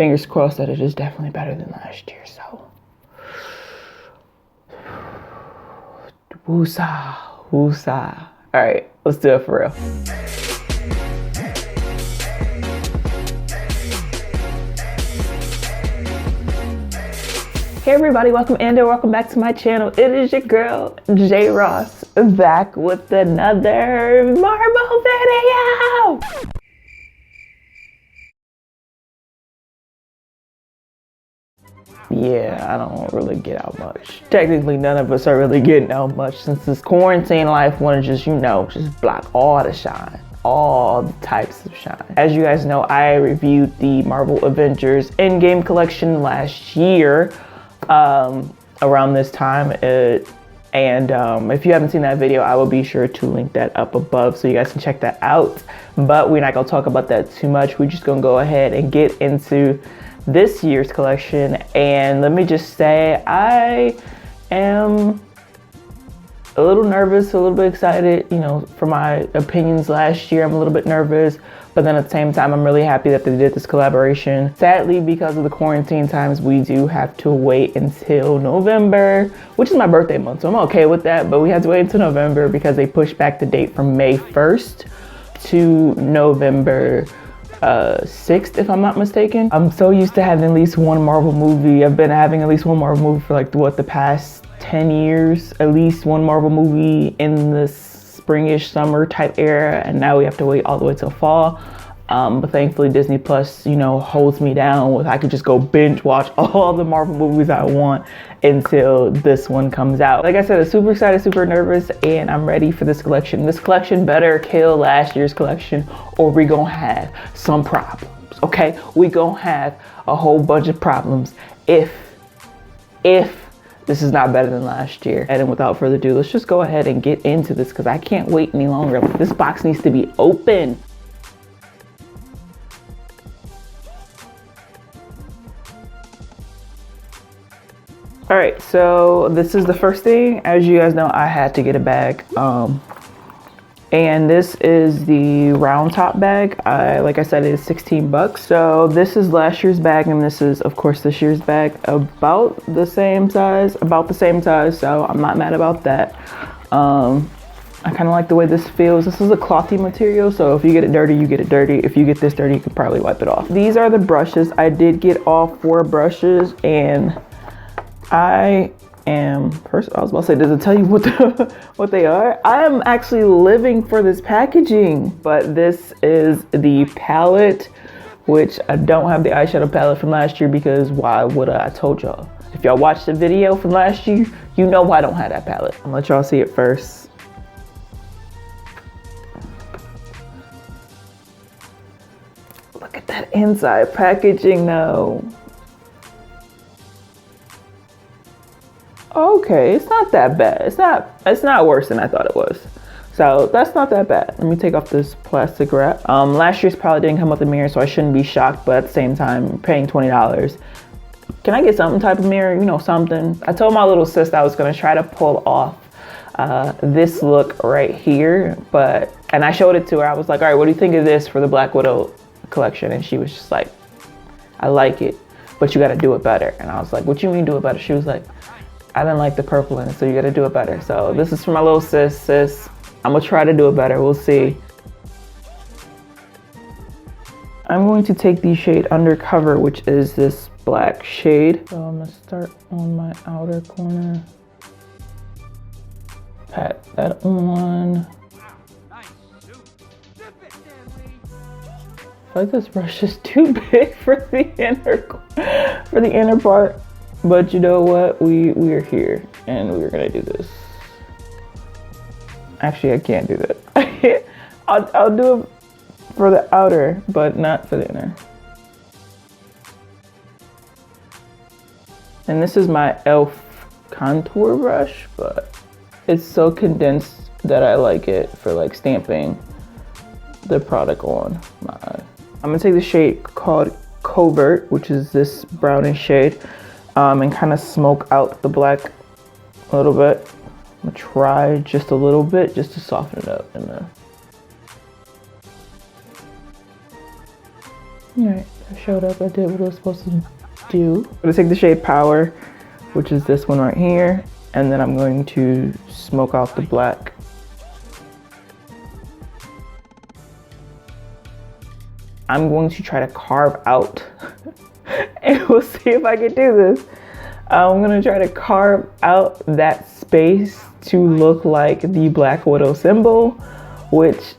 fingers crossed that it is definitely better than last year. So, woosah, woosah. All right, let's do it for real. Hey everybody, welcome and welcome back to my channel. It is your girl, J Ross, back with another Marvel video. Yeah, I don't really get out much. Technically, none of us are really getting out much since this quarantine life wanna just, just block all the shine. All the types of shine. As you guys know, I reviewed the Marvel Avengers Endgame collection last year, around this time. If you haven't seen that video, I will be sure to link that up above so you guys can check that out. But we're not gonna talk about that too much. We're just gonna go ahead and get into this year's collection. And let me just say, I am a little nervous, a little bit excited, for my opinions last year. I'm a little bit nervous, but then at the same time, I'm really happy that they did this collaboration. Sadly, because of the quarantine times, we do have to wait until November, which is my birthday month, so I'm okay with that, but we have to wait until November because they pushed back the date from May 1st to November 6th, if I'm not mistaken. I'm so used to having at least one Marvel movie. I've been having at least one Marvel movie for the past 10 years, at least one Marvel movie in the springish summer type era, and now we have to wait all the way till fall. But thankfully Disney Plus, holds me down with I could just go binge watch all the Marvel movies I want until this one comes out. Like I said, I'm super excited, super nervous, and I'm ready for this collection. This collection better kill last year's collection or we gonna have some problems, okay? We gonna have a whole bunch of problems if this is not better than last year. And without further ado, let's just go ahead and get into this because I can't wait any longer. This box needs to be open. All right, so this is the first thing. As you guys know, I had to get a bag. And this is the round top bag. Like I said, it is 16 bucks. So this is last year's bag, and this is, of course, this year's bag. About the same size. So I'm not mad about that. I kind of like the way this feels. This is a clothy material, so if you get it dirty, you get it dirty. If you get this dirty, you can probably wipe it off. These are the brushes. I did get all 4 brushes, and I was about to say, does it tell you what they are? I am actually living for this packaging, but this is the palette, which I don't have the eyeshadow palette from last year because why would I told y'all. If y'all watched the video from last year, you know why I don't have that palette. I'll let y'all see it first. Look at that inside packaging though. Okay, it's not that bad. It's not worse than I thought it was. So that's not that bad. Let me take off this plastic wrap. Last year's palette didn't come with a mirror, so I shouldn't be shocked, but at the same time, paying $20. Can I get some type of mirror? Something. I told my little sister I was gonna try to pull off this look right here, and I showed it to her. I was like, all right, what do you think of this for the Black Widow collection? And she was just like, I like it, but you gotta do it better. And I was like, what you mean do it better? She was like, I didn't like the purple in it, so you gotta do it better. So this is for my little sis. I'm gonna try to do it better, we'll see. I'm going to take the shade Undercover, which is this black shade. So I'm gonna start on my outer corner. Pat that on. I feel like this brush is too big for the inner part. But you know what? We are here and we're gonna do this. Actually, I can't do that. I'll do it for the outer, but not for the inner. And this is my e.l.f. contour brush, but it's so condensed that I like it for stamping the product on my eye. I'm gonna take the shade called Covert, which is this brownish shade. And kind of smoke out the black a little bit. I'm gonna try just a little bit just to soften it up in there. All right, I showed up, I did what I was supposed to do. I'm gonna take the shade Power, which is this one right here, and then I'm going to smoke out the black. I'm going to try to carve out, and we'll see if I can do this. I'm gonna try to carve out that space to look like the Black Widow symbol, which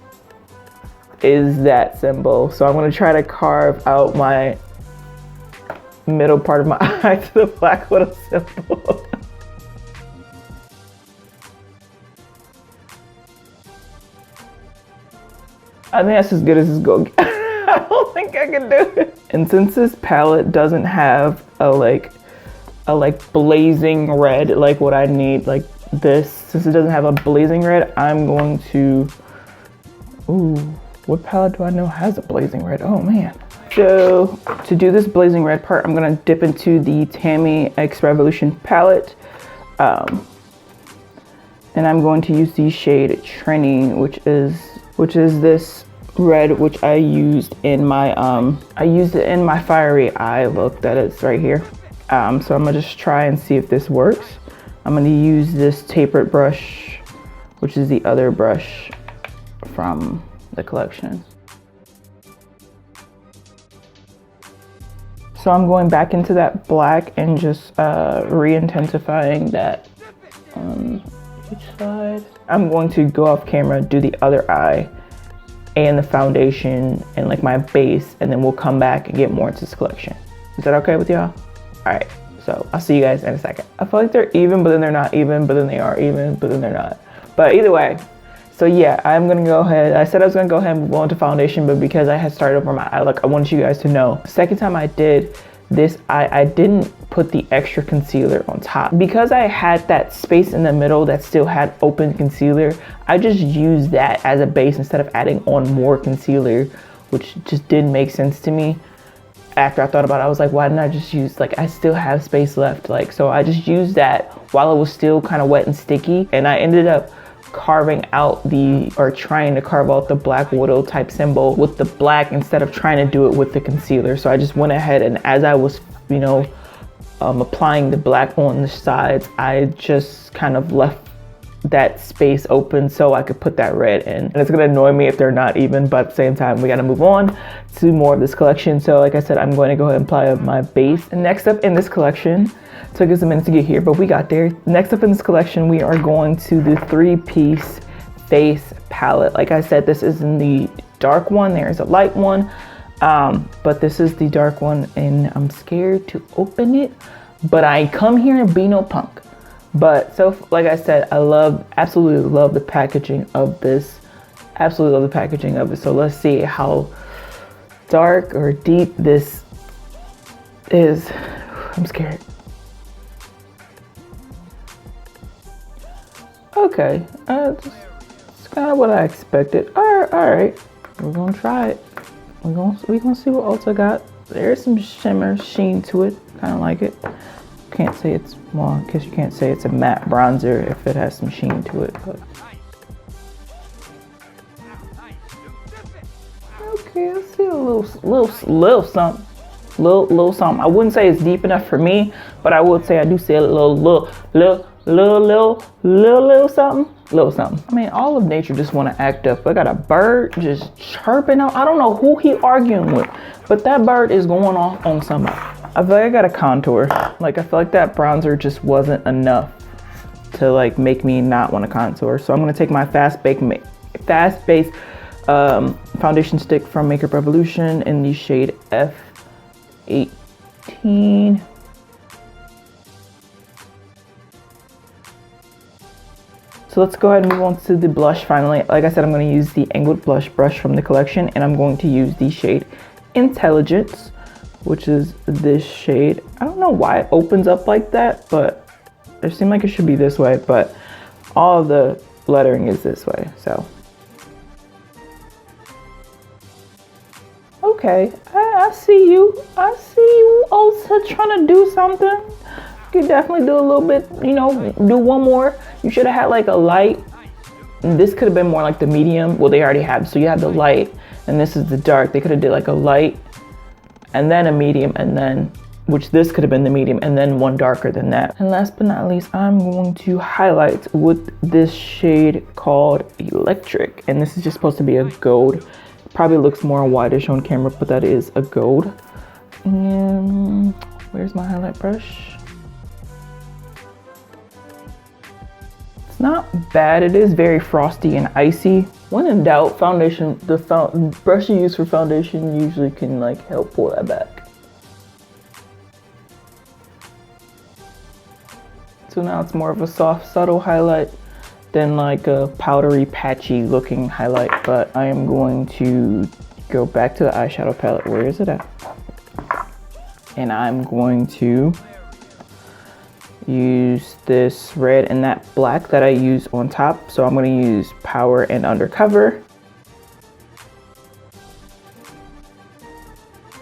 is that symbol. So I'm gonna try to carve out my middle part of my eye to the Black Widow symbol. I think that's as good as it's gonna get. I don't think I can do it. And since this palette doesn't have a blazing red like what I need, like this, since it doesn't have a blazing red, I'm going to, ooh, what palette do I know has a blazing red? Oh man. So to do this blazing red part, I'm gonna dip into the Tammy X Revolution palette. And I'm going to use the shade Training, which is this red, which I used in my fiery eye look that is right here. So I'm gonna just try and see if this works. I'm gonna use this Tapered brush, which is the other brush from the collection. So I'm going back into that black and just re-intensifying that on each side. I'm going to go off camera, do the other eye and the foundation and like my base, and then we'll come back and get more into this collection. Is that okay with y'all? All right, so I'll see you guys in a second. I feel like they're even, but then they're not even, but then they are even, but then they're not. But either way, so yeah, I'm gonna go ahead. I said I was gonna go ahead and move on to foundation, but because I had started over my eye look, I wanted you guys to know. The second time I did this, I didn't put the extra concealer on top. Because I had that space in the middle that still had open concealer, I just used that as a base instead of adding on more concealer, which just didn't make sense to me. After I thought about it, I was like, why didn't I just use, like, I still have space left. Like, so I just used that while it was still kind of wet and sticky. And I ended up carving out trying to carve out the Black Widow type symbol with the black instead of trying to do it with the concealer. So I just went ahead, and as I was, you know, applying the black on the sides, I just kind of left that space open so I could put that red in. And it's gonna annoy me if they're not even, but at the same time, we gotta move on to more of this collection. So like I said, I'm going to go ahead and apply my base. And next up in this collection, took us a minute to get here, but we got there. Next up in this collection, we are going to the 3-piece face palette. Like I said, this is in the dark one. There's a light one, but this is the dark one, and I'm scared to open it, but I come here and be no punk. But so, like I said, I absolutely love the packaging of this. Absolutely love the packaging of it. So let's see how dark or deep this is. I'm scared. Okay, it's kind of what I expected. All right, we're gonna try it. We're gonna see what Ulta got. There's some shimmer sheen to it. Kind of like it. Can't say it's, well, I guess you can't say it's a matte bronzer if it has some sheen to it, but. Okay, I see a little something. Little something. I wouldn't say it's deep enough for me, but I would say I do see a little something. I mean, all of nature just want to act up. I got a bird just chirping out. I don't know who he arguing with, but that bird is going off on somebody. I feel like I got a contour. Like, I feel like that bronzer just wasn't enough to like make me not want to contour. So I'm gonna take my fast base foundation stick from Makeup Revolution in the shade F18. So let's go ahead and move on to the blush finally. Like I said, I'm going to use the angled blush brush from the collection, and I'm going to use the shade Intelligence, which is this shade. I don't know why it opens up like that, but it seemed like it should be this way, but all of the lettering is this way, so. Okay, I see you. I see you also trying to do something. You could definitely do a little bit, you know, do one more. You should have had like a light. This could have been more like the medium. Well, they already have, so you have the light, and this is the dark. They could have did like a light and then a medium, and then, which this could have been the medium, and then one darker than that. And last but not least, I'm going to highlight with this shade called Electric. And this is just supposed to be a gold. Probably looks more whitish on camera, but that is a gold. And where's my highlight brush? It's not bad. It is very frosty and icy. When in doubt, foundation, the brush you use for foundation usually can like help pull that back. So now it's more of a soft, subtle highlight than like a powdery, patchy looking highlight. But I am going to go back to the eyeshadow palette. Where is it at? And I'm going to use this red and that black that I use on top. So I'm going to use Power and Undercover.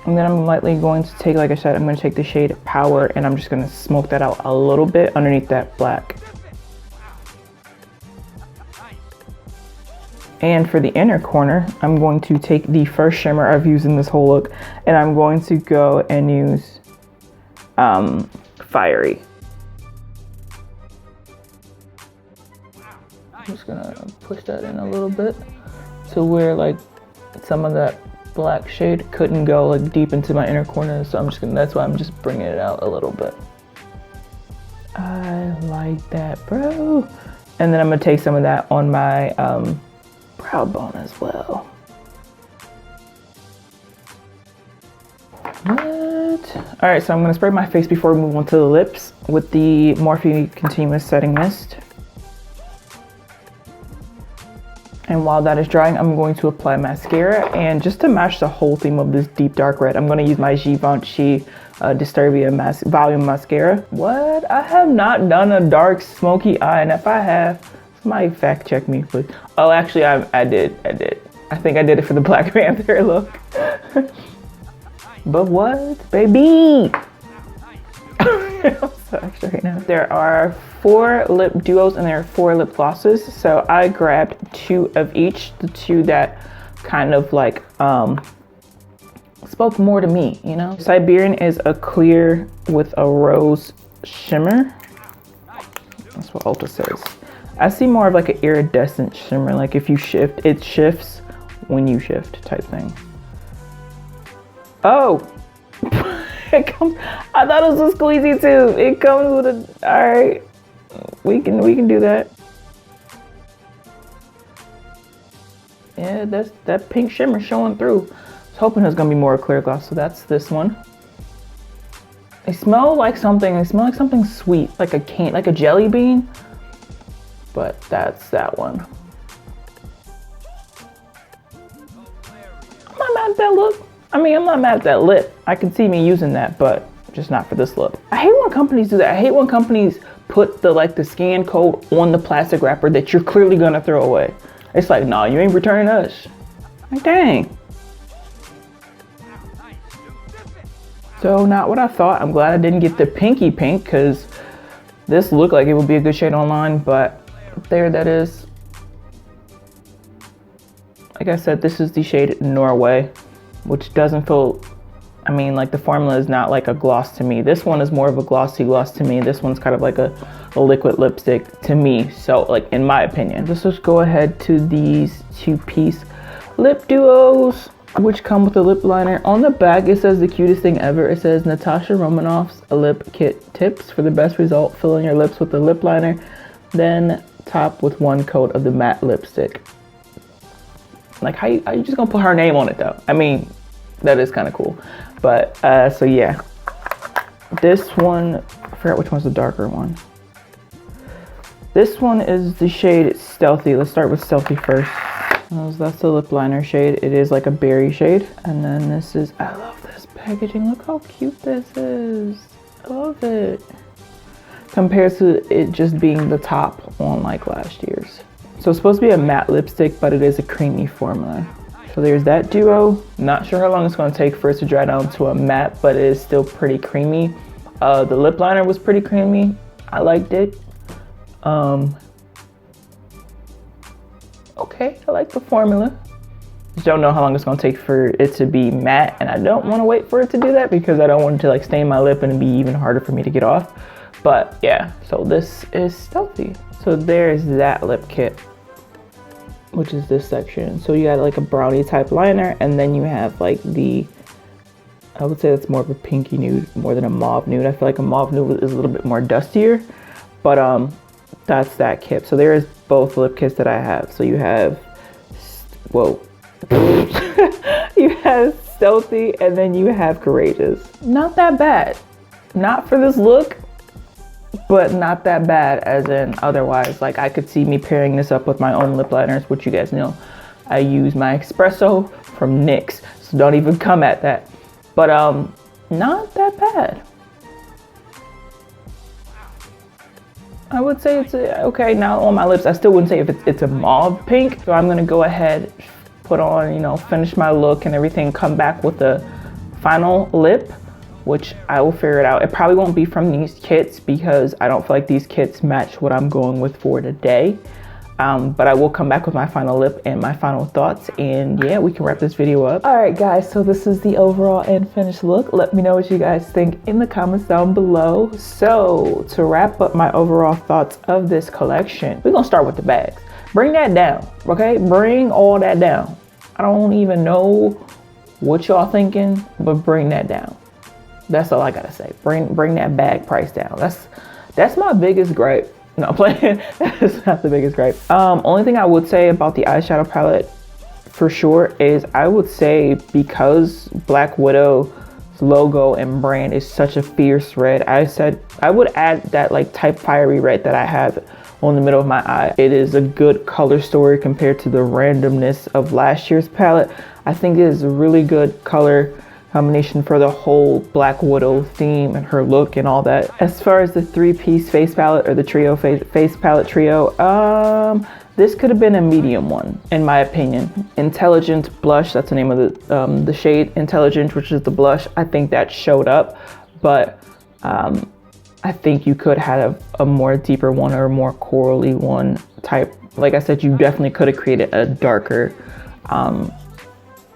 And then I'm lightly going to take, like I said, I'm going to take the shade Power and I'm just going to smoke that out a little bit underneath that black. And for the inner corner, I'm going to take the first shimmer I've used in this whole look and I'm going to go and use Fiery. I'm just gonna push that in a little bit to where like some of that black shade couldn't go like deep into my inner corner. So I'm just gonna, that's why I'm just bringing it out a little bit. I like that, bro. And then I'm gonna take some of that on my brow bone as well. What? All right, so I'm gonna spray my face before we move on to the lips with the Morphe Continuous Setting Mist. And while that is drying, I'm going to apply mascara. And just to match the whole theme of this deep dark red, I'm going to use my Givenchy Disturbia Volume Mascara. What? I have not done a dark smoky eye. And if I have, somebody fact check me, please. Oh, actually, I did. I think I did it for the Black Panther look. But what? Baby! I'm so extra right now. There are 4 lip duos and there are 4 lip glosses. So I grabbed 2 of each, the 2 that kind of like spoke more to me, you know? Siberian is a clear with a rose shimmer. That's what Ulta says. I see more of like an iridescent shimmer, like if you shift, it shifts when you shift type thing. Oh! It comes, I thought it was a squeezy too. It comes with a, all right, we can do that. Yeah, that's that pink shimmer showing through. I was hoping there's gonna be more clear gloss, so that's this one. They smell like something sweet, like a jelly bean, but that's that one. I'm not mad at that look. I mean, I'm not mad at that lip. I can see me using that, but just not for this lip. I hate when companies do that. I hate when companies put the scan code on the plastic wrapper that you're clearly gonna throw away. It's like, nah, you ain't returning us. Like, dang. So not what I thought. I'm glad I didn't get the pinky pink because this looked like it would be a good shade online, but there that is. Like I said, this is the shade Norway, which doesn't feel, I mean, like the formula is not like a gloss to me. This one is more of a glossy gloss to me. This one's kind of like a liquid lipstick to me. So like in my opinion, let's just go ahead to these 2-piece lip duos, which come with a lip liner. On the back, it says the cutest thing ever. It says Natasha Romanoff's lip kit tips for the best result. Fill in your lips with the lip liner, then top with 1 coat of the matte lipstick. Like, how you just gonna put her name on it though? I mean, that is kind of cool. But so yeah, this one, I forgot which one's the darker one. This one is the shade Stealthy. Let's start with Stealthy first. That's the lip liner shade. It is like a berry shade. And then this is, I love this packaging. Look how cute this is. I love it. Compared to it just being the top on like last year's. So it's supposed to be a matte lipstick, but it is a creamy formula. So there's that duo. Not sure how long it's going to take for it to dry down to a matte, but it is still pretty creamy. The lip liner was pretty creamy. I liked it. Okay, I like the formula. Just don't know how long it's gonna take for it to be matte, and I don't want to wait for it to do that because I don't want it to like stain my lip and it'd be even harder for me to get off. But yeah, so this is Stealthy. So there's that lip kit, which is this section. So you got like a brownie type liner, and then you have like the, I would say that's more of a pinky nude more than a mauve nude. I feel like a mauve nude is a little bit more dustier, but that's that kit. So there is both lip kits that I have. So you have, whoa. You have Stealthy, and then you have Courageous. Not that bad. Not for this look, but not that bad as in otherwise. Like I could see me pairing this up with my own lip liners, which you guys know I use my Espresso from NYX, so don't even come at that. But not that bad. I would say it's okay. Now on my lips, I still wouldn't say if it's a mauve pink. So I'm gonna go ahead, put on, you know, finish my look and everything, come back with the final lip, which I will figure it out. It probably won't be from these kits because I don't feel like these kits match what I'm going with for today. But I will come back with my final lip and my final thoughts, and yeah, we can wrap this video up. All right, guys, so this is the overall and finished look. Let me know what you guys think in the comments down below. So to wrap up my overall thoughts of this collection, we're gonna start with the bags. Bring that down, okay? Bring all that down. I don't even know what y'all thinking, but bring that down. That's all I gotta say. Bring that bag price down. That's my biggest gripe. No, I'm playing. That's not the biggest gripe. Only thing I would say about the eyeshadow palette for sure is I would say because Black Widow's logo and brand is such a fierce red, I would add that like type fiery red that I have on the middle of my eye. It is a good color story compared to the randomness of last year's palette. I think it is a really good color combination for the whole Black Widow theme and her look and all that. As far as the three-piece face palette or the trio face palette trio, this could have been a medium one in my opinion. Intelligent Blush, that's the name of the shade Intelligent, which is the blush. I think that showed up, but I think you could have a more deeper one or a more corally one type. Like I said, you definitely could have created a darker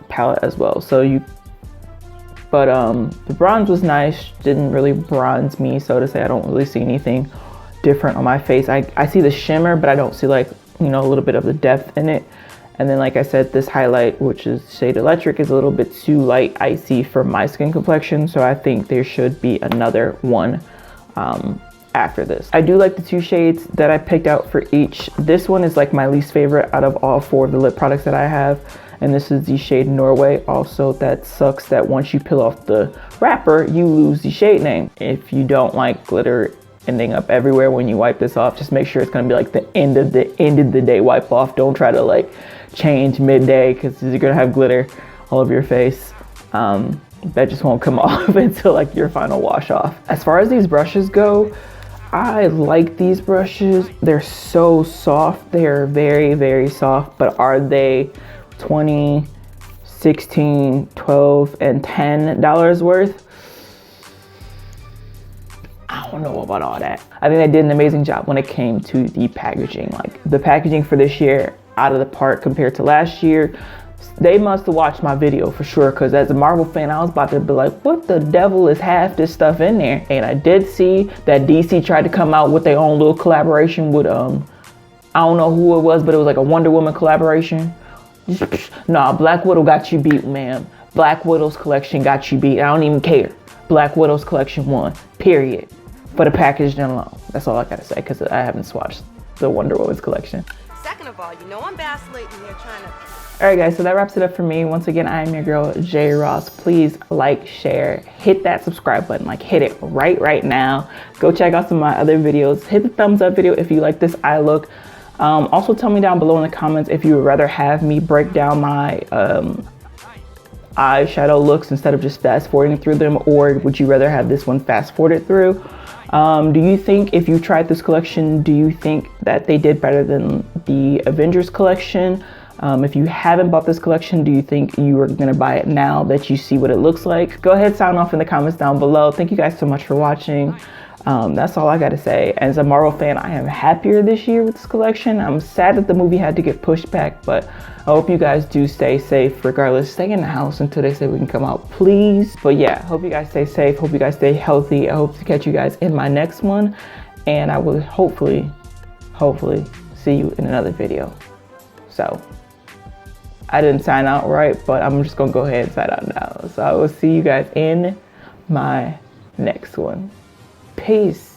palette as well. So the bronze was nice, didn't really bronze me, so to say. I don't really see anything different on my face. I see the shimmer, but I don't see like, you know, a little bit of the depth in it. And then like I said, this highlight, which is shade Electric, is a little bit too light icy for my skin complexion, so I think there should be another one after this. I do like the two shades that I picked out for each. This one is like my least favorite out of all four of the lip products that I have, and this is the shade Norway. Also, that sucks that once you peel off the wrapper, you lose the shade name. If you don't like glitter ending up everywhere when you wipe this off, just make sure it's gonna be like the end of the day wipe off. Don't try to like change midday because you're gonna have glitter all over your face. That just won't come off until like your final wash off. As far as these brushes go, I like these brushes. They're so soft. They're very, very soft, but are they $20, $16, $12, and $10 worth? I don't know about all that. I think they did an amazing job when it came to the packaging. Like the packaging for this year, out of the park compared to last year. They must have watched my video for sure, because as a Marvel fan, I was about to be like, what the devil is half this stuff in there? And I did see that DC tried to come out with their own little collaboration with, I don't know who it was, but it was like a Wonder Woman collaboration. Nah, Black Widow got you beat, ma'am. Black Widow's collection got you beat. I don't even care. Black Widow's collection won, period. For the packaging alone. That's all I gotta say, because I haven't swatched the Wonder Woman's collection. Second of all, you know I'm vacillating here trying to... Alright guys, so that wraps it up for me. Once again, I am your girl, J Ross. Please like, share, hit that subscribe button. Like, hit it right now. Go check out some of my other videos. Hit the thumbs up video if you like this eye look. Also, tell me down below in the comments if you would rather have me break down my eyeshadow looks instead of just fast forwarding through them, or would you rather have this one fast forwarded through? Do you think, if you tried this collection, do you think that they did better than the Avengers collection? If you haven't bought this collection, do you think you are gonna buy it now that you see what it looks like? Go ahead, sound off in the comments down below. Thank you guys so much for watching. That's all I gotta say. As a Marvel fan, I am happier this year with this collection. I'm sad that the movie had to get pushed back, but I hope you guys do stay safe regardless. Stay in the house until they say we can come out, please. But yeah, hope you guys stay safe. Hope you guys stay healthy. I hope to catch you guys in my next one. And I will hopefully see you in another video. So, I didn't sign out right, but I'm just gonna go ahead and sign out now. So I will see you guys in my next one. Peace.